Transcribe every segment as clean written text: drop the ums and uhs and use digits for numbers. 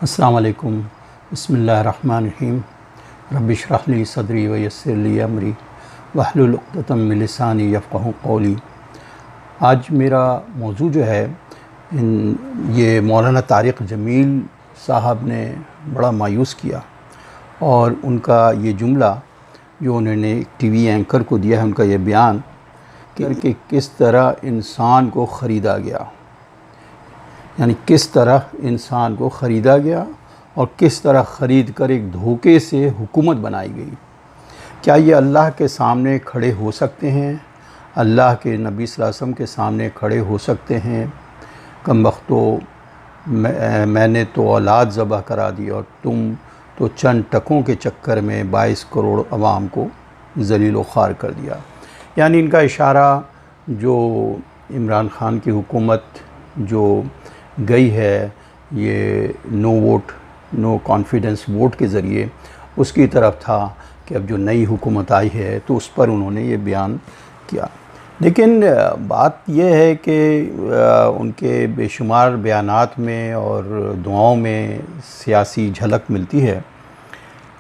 अस्सलाम वालेकुम। बिस्मिल्लाहिर्रहमानिर्रहीम। रब्बि इश्रह ली सदरी व यस्सिर ली अमरी वहलुल उक़दतम मिन लिसानी यफ़क़हू क़ौली। आज मेरा मौजू जो है ये मौलाना तारिक जमील साहब ने बड़ा मायूस किया और उनका ये जुमला जो उन्होंने टीवी एंकर को दिया है, उनका ये बयान कि किस तरह इंसान को ख़रीदा गया, यानी किस तरह इंसान को ख़रीदा गया और किस तरह ख़रीद कर एक धोखे से हुकूमत बनाई गई। क्या ये अल्लाह के सामने खड़े हो सकते हैं? अल्लाह के नबी सल्लल्लाहु अलैहि वसल्लम के सामने खड़े हो सकते हैं? कमबख्तो, मैंने तो औलाद ज़बह करा दी और तुम तो चंद टकों के चक्कर में 22 करोड़ अवाम को ज़लील व ख़ार कर दिया। यानी इनका इशारा जो इमरान ख़ान की हुकूमत जो गई है ये no vote no confidence vote के ज़रिए, उसकी तरफ था कि अब जो नई हुकूमत आई है तो उस पर उन्होंने ये बयान किया। लेकिन बात यह है कि उनके बेशुमार बयानात में और दुआओं में सियासी झलक मिलती है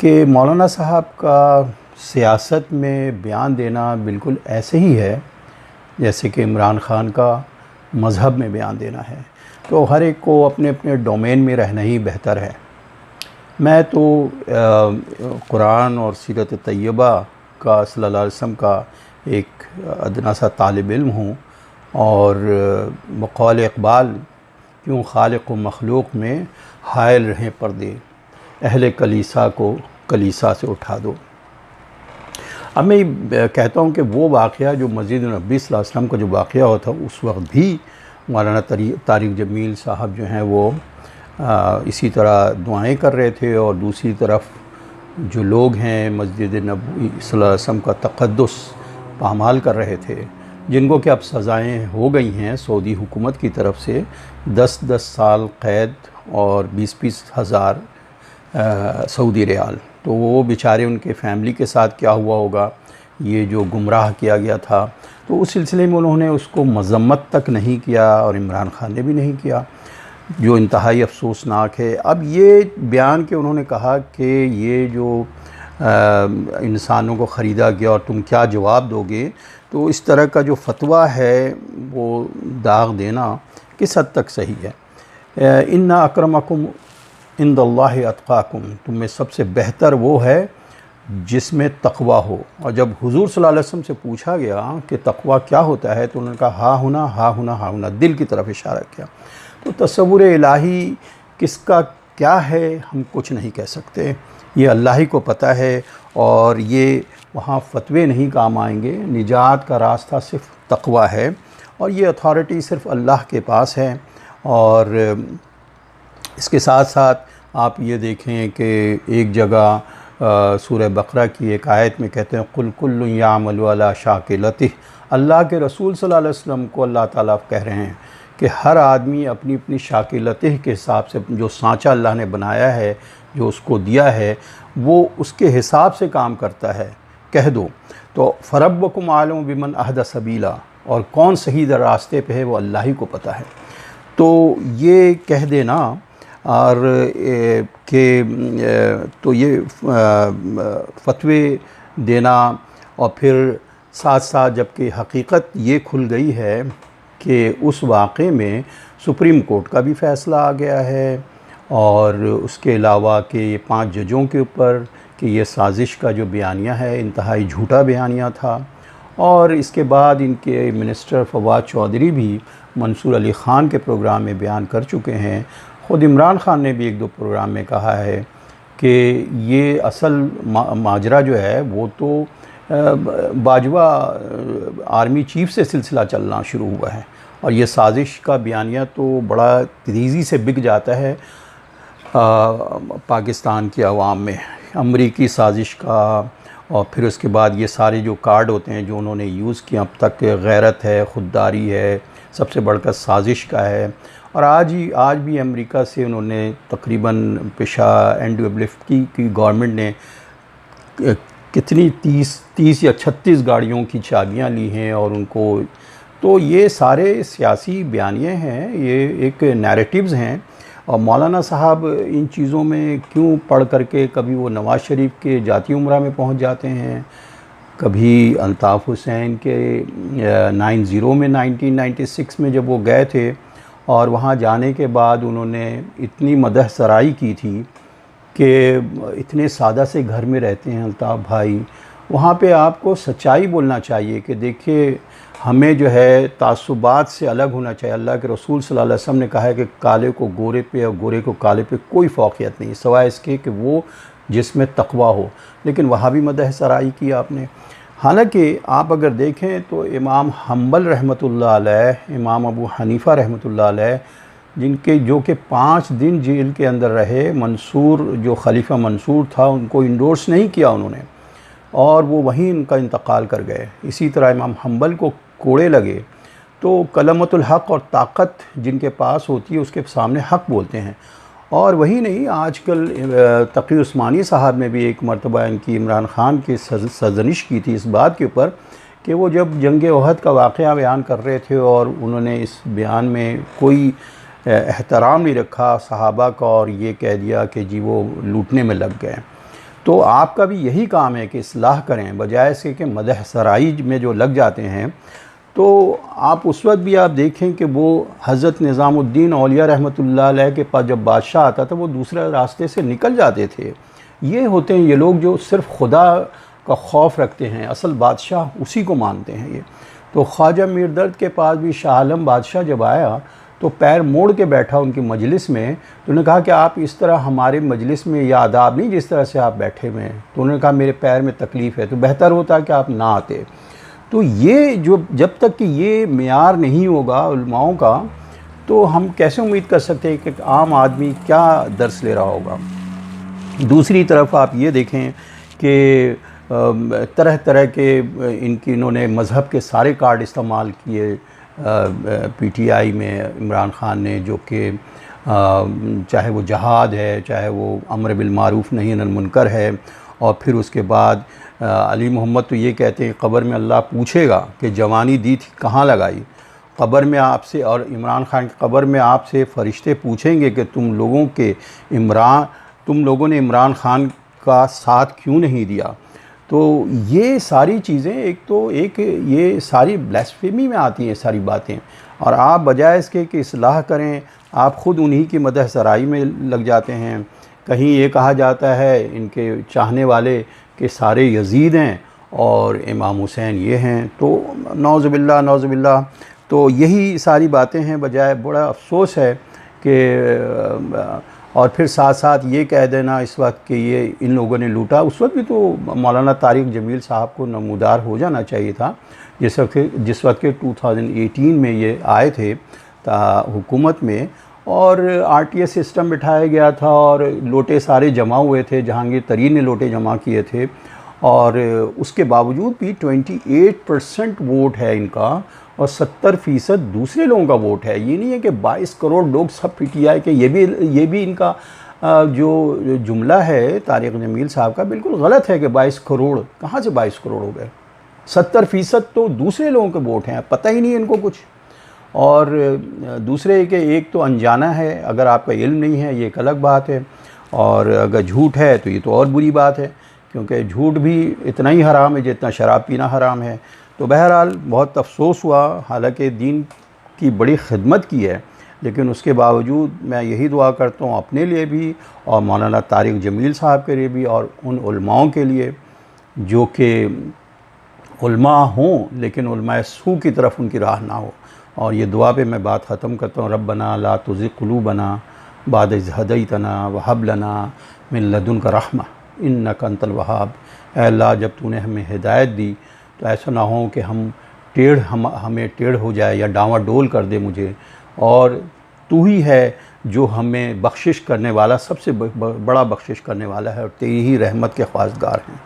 कि मौलाना साहब का सियासत में बयान देना बिल्कुल ऐसे ही है जैसे कि इमरान ख़ान का मज़हब में बयान देना है। तो हर एक को अपने अपने डोमेन में रहना ही बेहतर है। मैं तो कुरान और सीरत तैयबा का सल्लल्लाहु अलैहि वसल्लम का एक अदना सा तालिब इल्म हूँ और बक़ौल इक़बाल क्यों खालिक़ व मखलूक़ में हायल रहें पर्दे, अहले कलीसा को कलीसा से उठा दो। अब मैं कहता हूँ कि वो वाक़या जो मस्जिद नबी सल्लल्लाहु अलैहि वसल्लम का जो वाक़या हुआ था उस वक्त भी मौलाना तारिक जमील साहब जो हैं वो इसी तरह दुआएं कर रहे थे और दूसरी तरफ जो लोग हैं मस्जिद नबी सल्लल्लाहु अलैहि वसल्लम का तक़द्दुस पामाल कर रहे थे, जिनको कि अब सज़ाएँ हो गई हैं सऊदी हुकूमत की तरफ से 10-10 साल क़ैद और 20-20 हज़ार सऊदी रियाल। तो वो बेचारे उनके फ़ैमिली के साथ क्या हुआ होगा, ये जो गुमराह किया गया था, तो उस सिलसिले में उन्होंने उसको मज़म्मत तक नहीं किया और इमरान ख़ान ने भी नहीं किया, जो इंतहाई अफसोसनाक है। अब ये बयान के उन्होंने कहा कि ये जो इंसानों को ख़रीदा गया और तुम क्या जवाब दोगे, तो इस तरह का जो फतवा है वो दाग देना किस हद तक सही है। इन्ना अक्रमकुम इंदल्लाहि अत्क़ाकुम, तुम में सबसे बेहतर वो है जिसमें तक़वा हो। और जब हुज़ूर सल्लल्लाहु अलैहि वसल्लम से पूछा गया कि तक़वा क्या होता है तो उन्होंने कहा हा हुना हा हुना हा हुना, दिल की तरफ इशारा किया। तो तसव्वुर इलाही किसका क्या है हम कुछ नहीं कह सकते, ये अल्लाह ही को पता है। और ये वहाँ फतवे नहीं काम आएंगे, निजात का रास्ता सिर्फ़ तक़वा है और ये अथॉरिटी सिर्फ़ अल्लाह के पास है। और इसके साथ साथ आप ये देखें कि एक जगह सूरह बकरा की एक आयत में कहते हैं कुल कुल्लु यामलु अला शाकिलतिह, अल्लाह के रसूल सल्लल्लाहु अलैहि वसल्लम को अल्लाह ताला कह रहे हैं कि हर आदमी अपनी अपनी शाकिलतिह के हिसाब से जो सांचा अल्लाह ने बनाया है, जो उसको दिया है, वो उसके हिसाब से काम करता है, कह दो। तो फ़रब्बकुम आलम बिमन अहदा सबीला, और कौन सही रास्ते पे है वो अल्लाह ही को पता है। तो ये कह देना और तो ये फतवे देना और फिर साथ साथ जबकि हकीकत ये खुल गई है कि उस वाक़े में सुप्रीम कोर्ट का भी फ़ैसला आ गया है और उसके अलावा कि ये 5 जजों के ऊपर कि ये साजिश का जो बयानिया है इंतहाई झूठा बयानिया था। और इसके बाद इनके मिनिस्टर फवाद चौधरी भी मंसूर अली ख़ान के प्रोग्राम में बयान कर चुके हैं। ख़ुद इमरान ख़ान ने भी 1-2 प्रोग्राम में कहा है कि ये असल माजरा जो है वो तो बाजवा आर्मी चीफ़ से सिलसिला चलना शुरू हुआ है और ये साजिश का बयानिया तो बड़ा तेज़ी से बिक जाता है पाकिस्तान की आवाम में, अमरीकी साजिश का। और फिर उसके बाद ये सारे जो कार्ड होते हैं जो उन्होंने यूज़ किए अब तक, गैरत है, ख़ुददारी है, सबसे बढ़कर साजिश का है। और आज भी अमेरिका से उन्होंने तकरीबन पेशा NWF की गवर्नमेंट ने कितनी 30 या 36 गाड़ियों की चाबियां ली हैं और उनको, तो ये सारे सियासी बयानिए हैं, ये एक नैरेटिव्स हैं और मौलाना साहब इन चीज़ों में क्यों पढ़ करके कभी वो नवाज़ शरीफ के जाती उम्रा में पहुंच जाते हैं, कभी अल्ताफ़ हुसैन के 90 में 1996 में जब वो गए थे और वहाँ जाने के बाद उन्होंने इतनी मदह सराई की थी कि इतने सादा से घर में रहते हैं अल्ताफ़ भाई। वहाँ पे आपको सच्चाई बोलना चाहिए कि देखिए हमें जो है तासुबात से अलग होना चाहिए। अल्लाह के रसूल सल्लल्लाहु अलैहि वसल्लम ने कहा है कि काले को गोरे पे और गोरे को काले पे कोई फ़ौक़ियत नहीं, सिवाय इसके कि वो जिसमें तक़वा हो। लेकिन वहाँ भी मदह सराई की आपने। हालांकि आप अगर देखें तो इमाम हम्बल रहमतुल्लाह अलैह, इमाम अबू हनीफ़ा रहमतुल्लाह अलैह, जिनके जो कि 5 दिन जेल के अंदर रहे, मंसूर जो खलीफा मंसूर था उनको इंडोर्स नहीं किया उन्होंने और वो वहीं उनका इंतकाल कर गए। इसी तरह इमाम हम्बल को कोड़े लगे तो कलमतुल हक़ और ताकत जिनके पास होती है उसके सामने हक़ बोलते हैं। और वही नहीं, आजकल तक़ी उस्मानी साहब ने भी एक मरतबा इनकी इमरान ख़ान की सरज़निश की थी इस बात के ऊपर कि वो जब जंग ओहद का वाक़या बयान कर रहे थे और उन्होंने इस बयान में कोई एहतराम नहीं रखा सहाबा का और ये कह दिया कि जी वो लूटने में लग गए। तो आपका भी यही काम है कि इस्लाह करें, बजाय इसके कि मदह सराई में जो लग जाते हैं। तो आप उस वक्त भी आप देखें कि वो हज़रत निज़ामुद्दीन औलिया रहमतुल्लाह अलैह के पास जब बादशाह आता था वो दूसरे रास्ते से निकल जाते थे। ये होते हैं ये लोग जो सिर्फ़ खुदा का खौफ रखते हैं, असल बादशाह उसी को मानते हैं ये। तो ख्वाजा मीर दर्द के पास भी शाह आलम बादशाह जब आया तो पैर मोड़ के बैठा उनकी मजलिस में। तो उन्होंने कहा कि आप इस तरह हमारे मजलिस में या आदाब नहीं जिस तरह से आप बैठे हुए हैं। तो उन्होंने कहा मेरे पैर में तकलीफ़ है, तो बेहतर होता कि आप ना आते। तो ये जो जब तक कि ये मेयार नहीं होगा उलमाओं का, तो हम कैसे उम्मीद कर सकते हैं कि आम आदमी क्या दर्स ले रहा होगा। दूसरी तरफ आप ये देखें कि तरह तरह के इन्होंने मज़हब के सारे कार्ड इस्तेमाल किए पीटीआई में इमरान ख़ान ने, जो कि चाहे वो जहाद है, चाहे वो अम्र बिल मारूफ़ नही अनिल मुनकर है। और फिर उसके बाद अली मोहम्मद तो ये कहते हैं कब्र में अल्लाह पूछेगा कि जवानी दी थी कहाँ लगाई, कब्र में आपसे। और इमरान ख़ान की कब्र में आपसे फ़रिश्ते पूछेंगे कि तुम लोगों ने इमरान ख़ान का साथ क्यों नहीं दिया। तो ये सारी चीज़ें ये सारी ब्लास्फेमी में आती हैं सारी बातें। और आप बजाय इसके कि इस्लाह करें, आप ख़ुद उन्हीं की मदह सराई में लग जाते हैं। कहीं ये कहा जाता है इनके चाहने वाले कि सारे यजीद हैं और इमाम हुसैन ये हैं, तो नौज़ुबिल्लाह। तो यही सारी बातें हैं, बजाय बड़ा अफसोस है कि और फिर साथ साथ ये कह देना इस वक्त कि ये इन लोगों ने लूटा। उस वक्त भी तो मौलाना तारिक जमील साहब को नमूदार हो जाना चाहिए था जिस वक्त के 2018 में ये आए थे हुकूमत में, और आरटीएस सिस्टम बिठाया गया था और लोटे सारे जमा हुए थे, जहांगीर तरीन ने लोटे जमा किए थे। और उसके बावजूद भी 28% वोट है इनका और 70% दूसरे लोगों का वोट है। ये नहीं है कि 22 करोड़ लोग सब पीटीआई के। ये भी इनका जो जुमला है तारिक जमील साहब का बिल्कुल गलत है कि 22 करोड़ कहाँ से 22 करोड़ हो गए। 70% तो दूसरे लोगों के वोट हैं, पता ही नहीं इनको कुछ। और दूसरे के एक तो अनजाना है, अगर आपका इल्म नहीं है ये एक अलग बात है, और अगर झूठ है तो ये तो और बुरी बात है, क्योंकि झूठ भी इतना ही हराम है जितना शराब पीना हराम है। तो बहरहाल बहुत अफसोस हुआ, हालांकि दीन की बड़ी खिदमत की है, लेकिन उसके बावजूद मैं यही दुआ करता हूँ अपने लिए भी और मौलाना तारिक जमील साहब के लिए भी और उन उलमाओं के लिए जो कि उलमा हों लेकिन उलमाए सू की तरफ उनकी राह ना हो। और ये दुआ पे मैं बात ख़त्म करता हूँ। रब्बना ला तुज़िग़ क़ुलूबना बाद इज़ हदैतना व हब लना मिन लदुनका रहमा इन्नका अंतल वहाब। ऐ अल्लाह, जब तूने हमें हिदायत दी तो ऐसा ना हो कि हमें टेढ़ हो जाए या डांवाडोल कर दे मुझे, और तू ही है जो हमें बख्शिश करने वाला, सबसे बड़ा बख्शिश करने वाला है, और तेरी ही रहमत के ख्वासगार हैं।